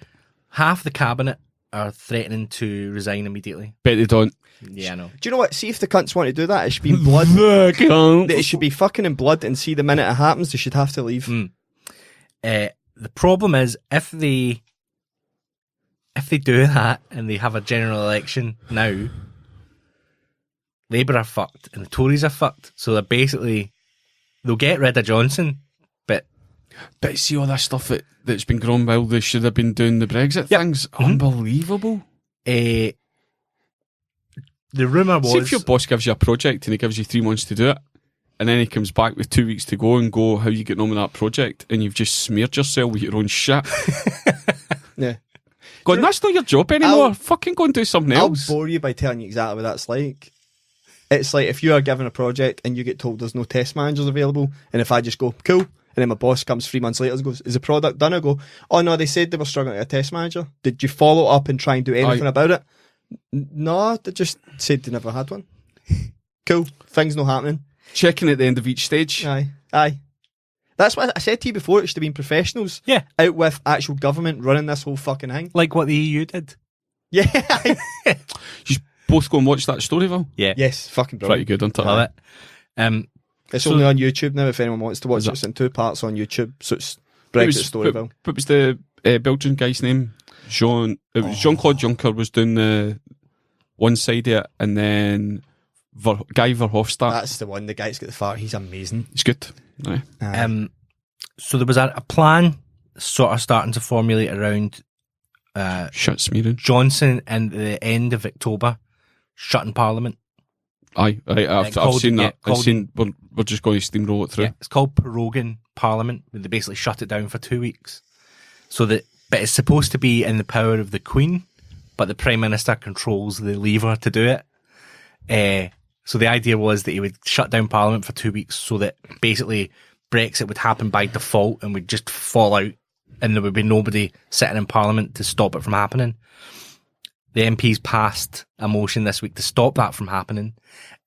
Half the cabinet are threatening to resign immediately. Bet they don't. Yeah, I know. Do you know what? See if the cunts want to do that. It should be in blood. It should be fucking in blood, and see the minute it happens, they should have to leave. The problem is if they do that and they have a general election now, Labour are fucked and the Tories are fucked. So they'll get rid of Johnson, but see all that stuff that's been grown while they should have been doing the Brexit things. Unbelievable. The rumour was... See if your boss gives you a project and he gives you 3 months to do it, and then he comes back with 2 weeks to go and go, how you getting on with that project, and you've just smeared yourself with your own shit. Yeah. Going, that's not your job anymore. Fucking go and do something else. I'll bore you by telling you exactly what that's like. It's like if you are given a project and you get told there's no test managers available, and if I just go, cool, and then my boss comes 3 months later and goes, is the product done? I go, oh no, they said they were struggling to get a test manager. Did you follow up and try and do anything about it? No, they just said they never had one. Cool, things not happening. Checking at the end of each stage. Aye. That's what I said to you before. It should have been professionals. Yeah. Out with actual government running this whole fucking thing. Like what the EU did. Yeah. You both go and watch that Storyville. Yeah. Yes, fucking brilliant. Pretty good, isn't it? Love it. It's only on YouTube now if anyone wants to watch it. It's in 2 parts on YouTube. So it's Brexit Storyville. What was the Belgian guy's name? Jean-Claude Juncker was doing the one side of it, and then Guy Verhofstadt. That's the one. The guy's got the fart. He's amazing. He's good. Aye. So there was a plan sort of starting to formulate around Shit smearing. Johnson and the end of October shutting Parliament. I've seen that. I've seen we're just going to steamroll it through. Yeah, it's called proroguing Parliament, where they basically shut it down for 2 weeks. But it's supposed to be in the power of the Queen, but the Prime Minister controls the lever to do it. So the idea was that he would shut down Parliament for 2 weeks so that basically Brexit would happen by default and would just fall out, and there would be nobody sitting in Parliament to stop it from happening. The MPs passed a motion this week to stop that from happening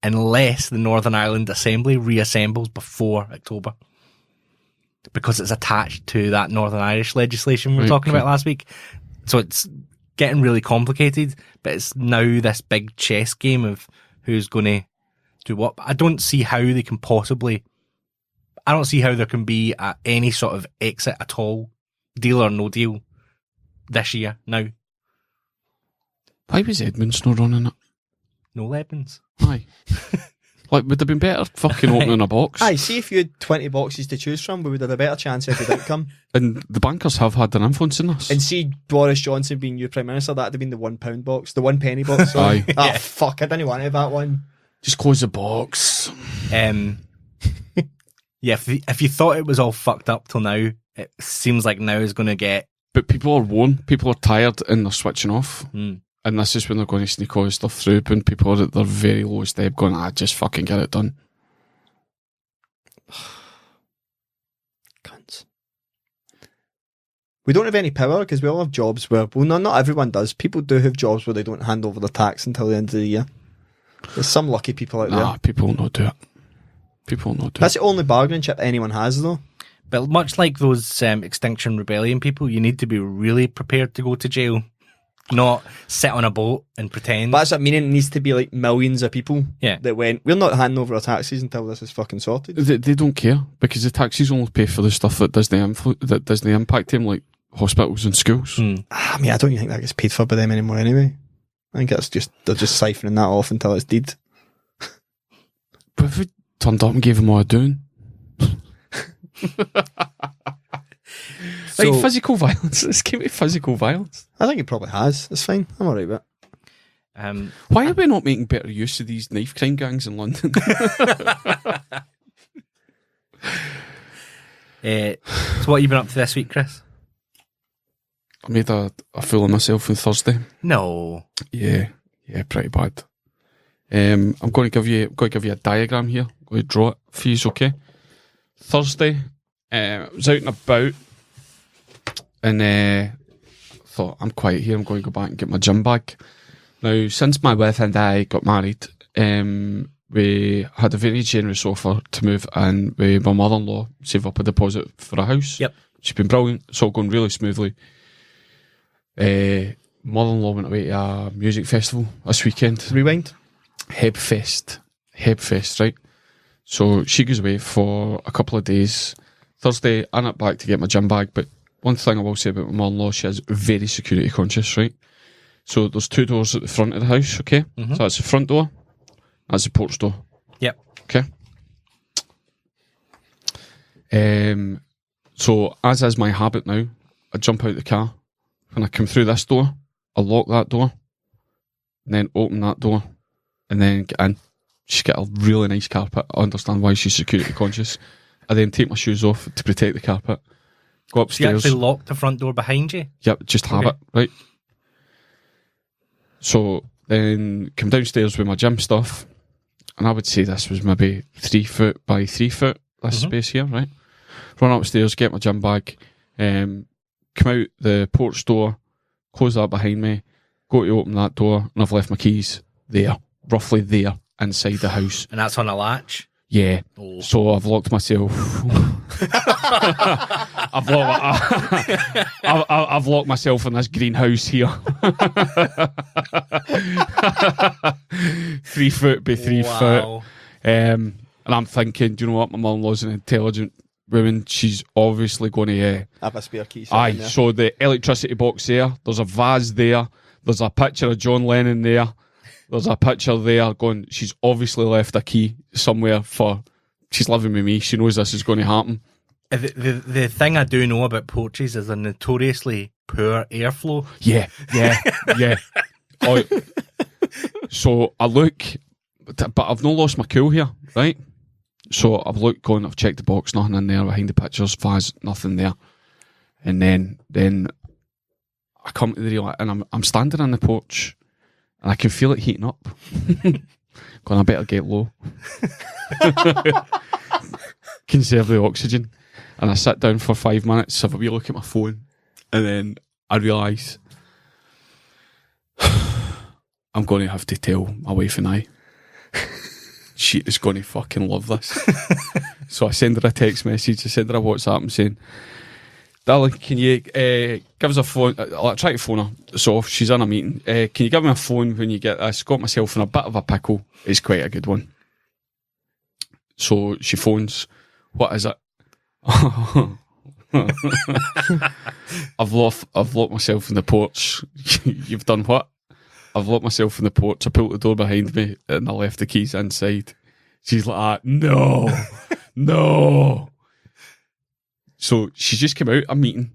unless the Northern Ireland Assembly reassembles before October, because it's attached to that Northern Irish legislation we were talking about last week. So it's getting really complicated, but it's now this big chess game of who's going to do what. I don't see how they can possibly... I don't see how there can be any sort of exit at all, deal or no deal, this year, now. Why was Edmunds not running it? No Lebens. Aye. Like, would have been better fucking opening a box. Aye, see if you had 20 boxes to choose from, we would have a better chance of a good outcome. And the bankers have had an influence in this. And see Boris Johnson being new Prime Minister, that would have been the £1 box, the 1 penny box. Sorry. Aye. Fuck, I didn't want to have that one. Just close the box. Yeah, if you thought it was all fucked up till now, it seems like now is going to get... But people are worn, people are tired, and they're switching off. Mm. And this is when they're going to sneak all this stuff through, when people are at their very lowest ebb going, just fucking get it done. Cunts. We don't have any power because we all have jobs where, well, not everyone does. People do have jobs where they don't hand over their tax until the end of the year. There's some lucky people out there. People will not do it. People will not do That's it. the only bargaining chip anyone has, though. But much like those Extinction Rebellion people, you need to be really prepared to go to jail. Not sit on a boat and pretend. But that's what I mean. It needs to be like millions of people that went, we're not handing over our taxes until this is fucking sorted. They don't care, because the taxes only pay for the stuff that doesn't impact them, like hospitals and schools. I mean, I don't even think that gets paid for by them anymore anyway. I think it's just, they're just siphoning that off until it's dead. But if we turned up and gave them all a doing. So, like physical violence. Let's give it physical violence. I think it probably has. It's fine. I'm alright with it. Why are we not making better use of these knife crime gangs in London? So what have you been up to this week, Chris? I made a fool of myself on Thursday. No. Yeah, pretty bad. I'm going to give you a diagram here. I'm going to draw it for you, okay? Thursday, I was out and about, and thought, I'm quiet here, I'm going to go back and get my gym bag. Now, since my wife and I got married, we had a very generous offer to move in with my mother-in-law, save up a deposit for a house. Yep. She's been brilliant, it's all going really smoothly. Mother-in-law went away to a music festival this weekend. Rewind. Hebfest, right? So she goes away for a couple of days. Thursday, I nip back to get my gym bag, but one thing I will say about my mother-in-law, she is very security conscious, right? So there's 2 doors at the front of the house, okay? Mm-hmm. So that's the front door, that's the porch door. Yep. Okay? So as is my habit now, I jump out the car, when I come through this door, I lock that door, and then open that door, and then get in. She's got a really nice carpet. I understand why she's security conscious. I then take my shoes off to protect the carpet. Go You upstairs. actually lock the front door behind you? Yep, just have it, right? So then come downstairs with my gym stuff, and I would say this was maybe 3 foot by 3 foot, this space here, right? Run upstairs, get my gym bag, come out the porch door, close that behind me, go to open that door, and I've left my keys there, roughly there, inside the house. And that's on a latch? Yeah. Oh. So I've locked myself. I've locked myself in this greenhouse here. 3 foot by 3 foot. And I'm thinking, do you know what? My mum-in-law's an intelligent woman. She's obviously going to... Have a spare key. Aye, so the electricity box there, there's a vase there, there's a picture of John Lennon there, there's a picture there going, she's obviously left a key somewhere for... She's living with me, she knows this is going to happen. The thing I do know about porches is a notoriously poor airflow. Yeah. Oh, so I look, but I've not lost my cool here, right? So I've looked, going, I've checked the box, nothing in there, behind the pictures, vase, nothing there. And then I come to the real, and I'm standing on the porch, and I can feel it heating up. Going, I better get low. Conserve the oxygen. And I sit down for 5 minutes, have a wee look at my phone, and then I realise I'm going to have to tell my wife and I. She is going to fucking love this. So I send her a text message, I send her a WhatsApp, I'm saying, darling, can you give us a phone? I'll try to phone her. So she's on a meeting. Can you give me a phone when you get this? Got myself in a bit of a pickle. It's quite a good one. So she phones. What is it? I've locked myself in the porch. You've done what? I've locked myself in the porch. I pulled the door behind me and I left the keys inside. She's like, no. So she's just come out a meeting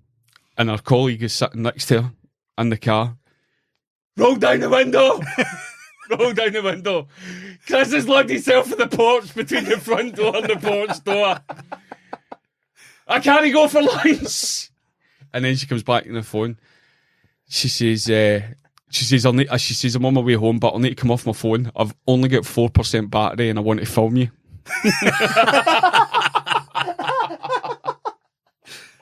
and her colleague is sitting next to her in the car. Roll down the window. Chris has locked himself in the porch between the front door and the porch door. I can't go for lunch. And then she comes back on the phone. She says, I'm on my way home, but I'll need to come off my phone. I've only got 4% battery and I want to film you.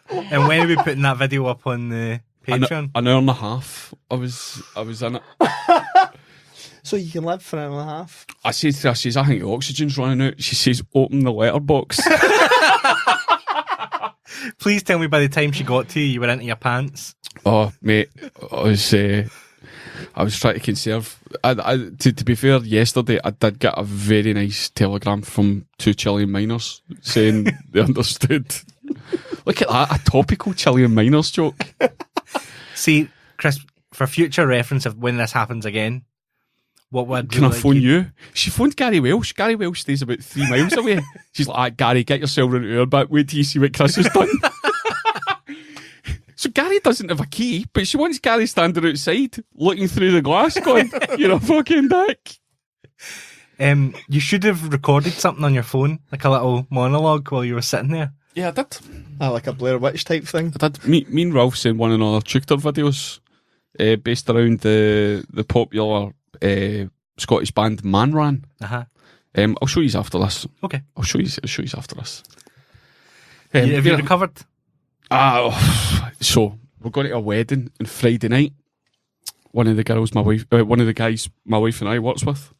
And when are we putting that video up on the Patreon? An hour and a half. I was in it. So you can live for an hour and a half? I said to her, I think the oxygen's running out. She says, open the letterbox. Please tell me by the time she got to you, you were into your pants. Oh, mate, I was trying to conserve. To be fair, yesterday I did get a very nice telegram from 2 Chilean miners saying they understood. Look at that, a topical Chilean miners joke. See, Chris, for future reference of when this happens again, what would Can I phone you? She phoned Gary Welsh. Gary Welsh stays about 3 miles away. She's like, Gary, get yourself into our back. Wait till you see what Chris has done. So Gary doesn't have a key, but she wants Gary standing outside, looking through the glass, going, "You're a fucking dick." You should have recorded something on your phone, like a little monologue while you were sitting there. Yeah, I did. Like a Blair Witch type thing. I did. Me and Ralph sent one another Twitter videos based around the popular Scottish band Man Ran. I'll show you after this. Okay. I'll show you after this. Have you recovered? So we're going to a wedding on Friday night. One of the guys my wife and I works with.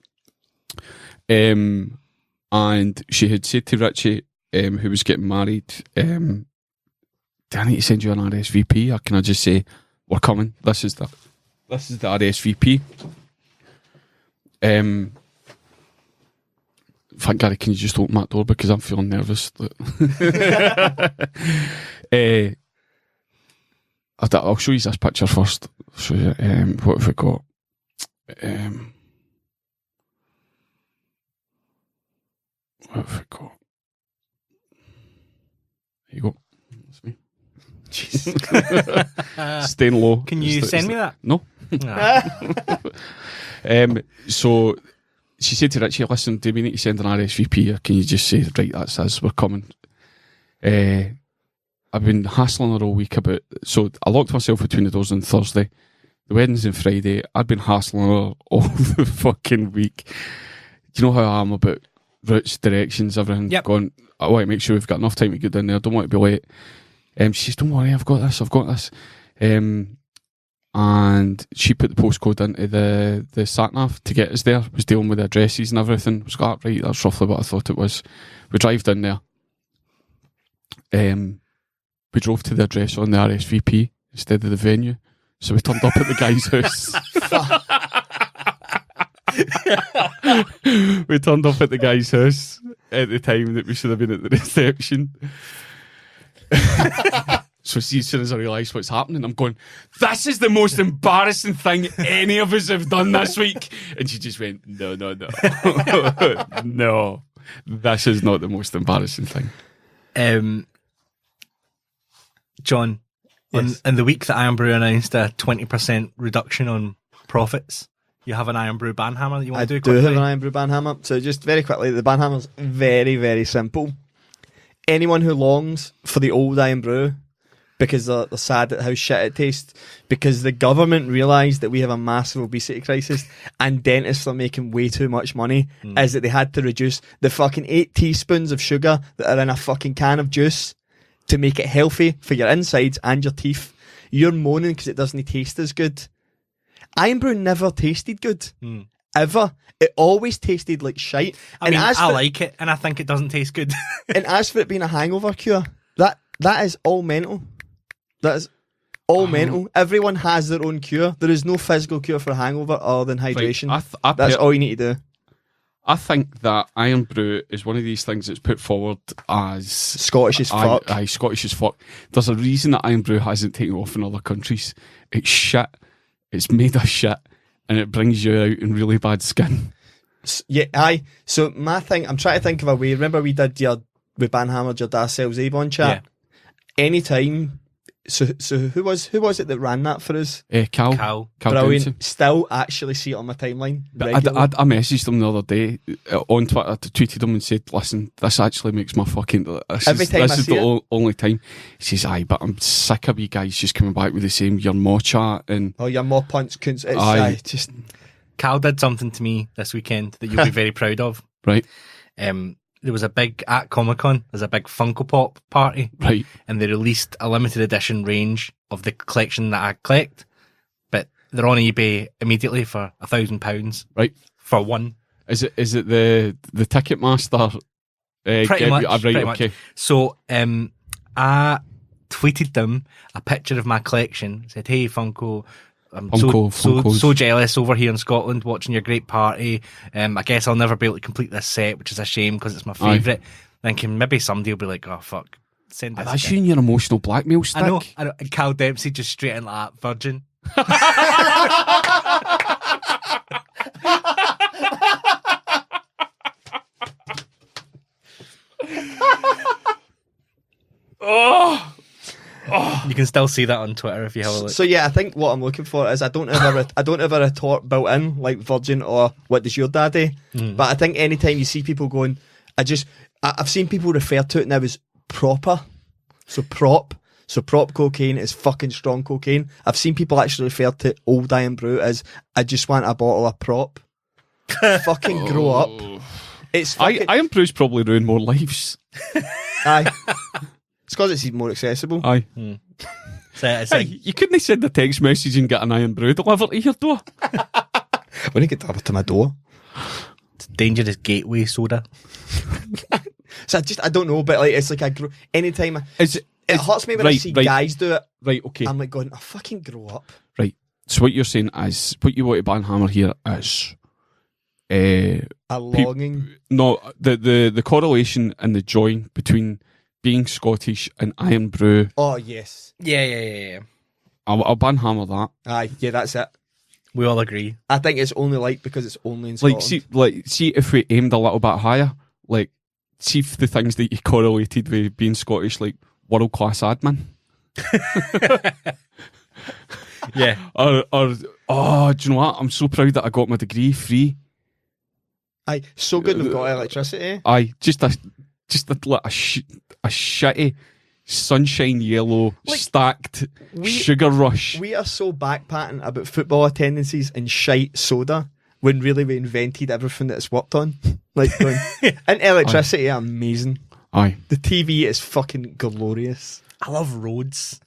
And she had said to Richie, who was getting married, do I need to send you an RSVP, or can I just say we're coming? This is the RSVP. In fact, Gary, can you just open that door because I'm feeling nervous. I'll show you this picture first. I'll show you, what have we got? What have we got? There you go. That's me. Jeez. Staying low. Can you send me that? No. Nah. So she said to Richie, listen, do we need to send an RSVP or can you just say, right, that's us, we're coming? I've been hassling her all week about, so I locked myself between the doors on Thursday. The wedding's on Friday. I'd been hassling her all the fucking week. Do you know how I am about routes, directions, everything? Yep. Going, I want to make sure we've got enough time to get down there. I don't want to be late. She says, don't worry, I've got this. And she put the postcode into the sat-nav to get us there. Was dealing with the addresses and everything. Was like, right, that's roughly what I thought it was. We drive down there. We drove to the address on the RSVP instead of the venue. So we turned up at the guy's house. We turned up at the guy's house at the time that we should have been at the reception. So see, as soon as I realised what's happening, I'm going, this is the most embarrassing thing any of us have done this week. And she just went, no. No, this is not the most embarrassing thing. John, Yes. in the week that Irn-Bru announced a 20% reduction on profits, you have an Irn-Bru banhammer that you want I to do do quickly? have an Irn-Bru banhammer. So just very quickly, the banhammer's very, very simple. Anyone who longs for the old Irn-Bru because they're sad at how shit it tastes, because the government realised that we have a massive obesity crisis and dentists are making way too much money, is that they had to reduce the fucking 8 teaspoons of sugar that are in a fucking can of juice to make it healthy for your insides and your teeth. You're moaning because it doesn't taste as good. Irn-Bru never tasted good. Ever. It always tasted like shite. I mean, I like it, and I think it doesn't taste good. And as for it being a hangover cure, that is all mental. That is all mental. Everyone has their own cure. There is no physical cure for a hangover other than hydration. That's all you need to do. I think that Irn-Bru is one of these things that's put forward as Scottish as fuck. Aye, Scottish as fuck. There's a reason that Irn-Bru hasn't taken off in other countries. It's shit. It's made of shit. And it brings you out in really bad skin. Yeah, aye. So my thing, I'm trying to think of a way. Remember we did we banhammered your Da Sells Avon chat? Yeah. Anytime. So who was it that ran that for us? Cal Brilliant. Dempsey. Still actually see it on my timeline. But regularly. I messaged him the other day on Twitter. I tweeted him and said, listen, this actually makes my fucking... Every time I is see the only time. He says, aye, but I'm sick of you guys just coming back with the same your more chat and... Oh, your more punch cunts. It's Aye. just... Cal did something to me this weekend that you'll be very proud of. Right. There was a big, at Comic-Con, there's a big Funko Pop party. Right. And they released a limited edition range of the collection that I collect. But they're on eBay immediately for £1,000. Right. For one. Is it the Ticketmaster? Pretty much. Right, pretty okay. much. So, I tweeted them a picture of my collection. Said, hey, Funko, I'm Funkos. so jealous over here in Scotland watching your great party. I guess I'll never be able to complete this set, which is a shame because it's my favourite. Thinking maybe somebody will be like, oh, fuck. Send this That's again. you and your emotional blackmail stick. I know. And Cal Dempsey just straight in like that, virgin. You can still see that on Twitter if you have a look. So yeah, I think what I'm looking for is I don't have a retort built in like virgin or what does your daddy. But I think anytime you see people going, I've seen people refer to it now as proper. So prop cocaine is fucking strong cocaine. I've seen people actually refer to old Irn-Bru as I just want a bottle of prop. Fucking grow up. It's fucking... Irn-Bru's probably ruined more lives. Aye. It's because it's even more accessible. Aye. So it's Hey, like, you couldn't send a text message and get an Irn-Bru delivered to your door. When you get delivered to my door. it's dangerous gateway soda. So I don't know, but like it's like anytime it hurts me when I see guys do it. Right, okay. I'm like going, I fucking grow up. Right. So what you're saying is, what you want to banhammer here is... A longing. No, the correlation and the join between being Scottish and Irn-Bru. Oh yes. Yeah. I'll banhammer that. Aye, yeah, that's it. We all agree. I think it's only like because it's only in Scotland. See if we aimed a little bit higher, like see if the things that you correlated with being Scottish, like world class admin. Yeah. Or do you know what? I'm so proud that I got my degree free. Aye, so good we've got electricity. Aye, just a shitty sunshine yellow stacked sugar rush. We are so backpatting about football attendances and shite soda when really we invented everything that it's worked on. Like, going, and electricity, amazing. Aye. The TV is fucking glorious. I love roads.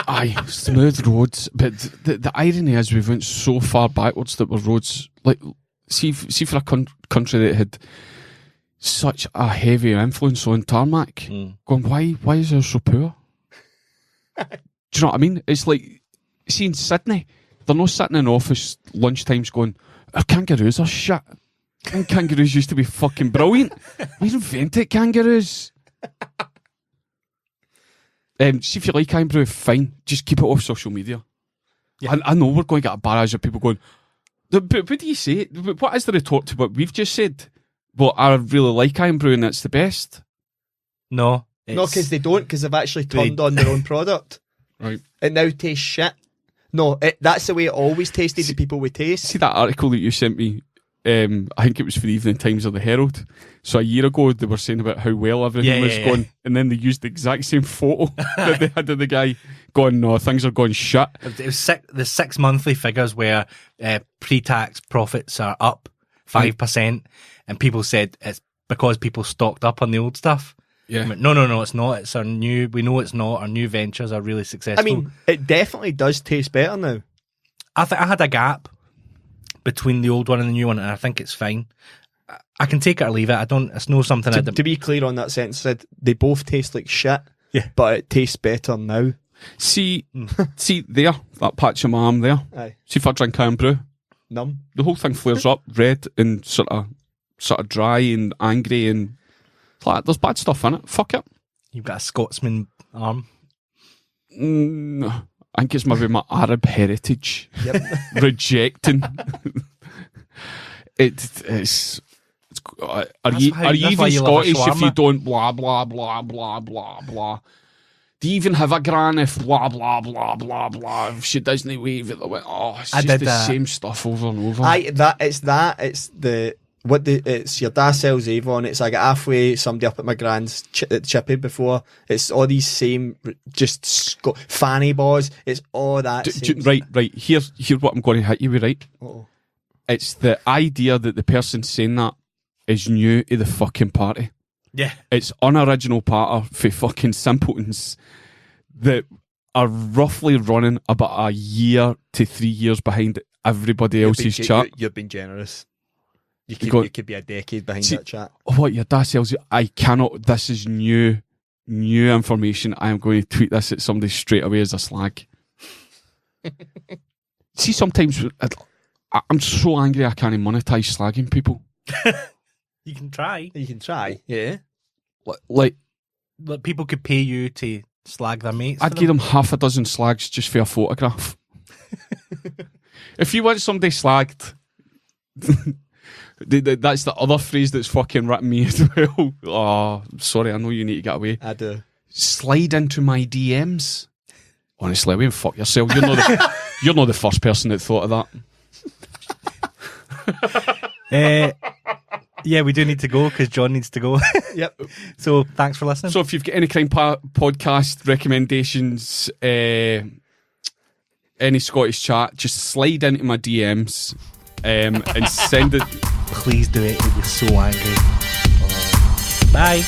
Aye, smooth roads. But the irony is we've went so far backwards that we're roads. Like, see for a country that had such a heavy influence on tarmac, going, why is it so poor? Do you know what I mean? It's like, see in Sydney, they're not sitting in office lunchtimes going, our kangaroos are shit. And kangaroos used to be fucking brilliant. We invented kangaroos. See if you like Irn-Bru, fine. Just keep it off social media. Yeah. I know we're going to get a barrage of people going, but what do you say? What is the retort to what we've just said? Well, I really like Irn-Bru and it's the best. No. No, because they don't, because they've actually turned on their own product. Right. It now tastes shit. No, that's the way it always tasted to people with taste. See that article that you sent me? I think it was for the Evening Times or the Herald. So a year ago, they were saying about how well everything was going, and then they used the exact same photo that they had of the guy going, no, things are going shit. It was the 6 monthly figures where pre-tax profits are up 5%, and people said it's because people stocked up on the old stuff. Yeah. I mean, no, it's not. It's our new. We know it's not. Our new ventures are really successful. I mean, it definitely does taste better now. I think I had a gap between the old one and the new one, and I think it's fine. I can take it or leave it. I don't. It's no something. To be clear on that sentence, they both taste like shit. Yeah, but it tastes better now. See there, that patch of my arm there. Aye. See if I drink Irn-Bru, numb. The whole thing flares up, red and sort of dry and angry and like, there's bad stuff in it. Fuck it. You've got a Scotsman arm. I think it's maybe my Arab heritage. Yep. Rejecting. Are you even Scottish if you don't blah blah blah blah blah blah? Do you even have a gran if blah blah blah blah blah? If she doesn't wave at the way, it's just the same stuff over and over. It's your dad sells Avon. It's I got halfway somebody up at my grand's chippy before. It's all these same just fanny boys. It's all that. Right. Here's what I'm going to hit you with. Right. Uh-oh. It's the idea that the person saying that is new to the fucking party. Yeah. It's unoriginal patter for fucking simpletons that are roughly running about a year to 3 years behind everybody else's chat. You've been generous. You could be a decade behind that chat. What your dad tells you, I cannot. This is new information. I am going to tweet this at somebody straight away as a slag. See, sometimes I'm so angry I can't monetize slagging people. You can try. Yeah. Like people could pay you to slag their mates. I'd give them half a dozen slags just for a photograph. If you want somebody slagged. That's the other phrase that's fucking written me as well. Oh, sorry, I know you need to get away. I do. Slide into my DMs. Honestly, I won't fuck yourself. You're not the first person that thought of that. Yeah, we do need to go because John needs to go. Yep. So thanks for listening. So if you've got any crime podcast recommendations, any Scottish chat, just slide into my DMs and send it. Please do it. It was so angry. Bye.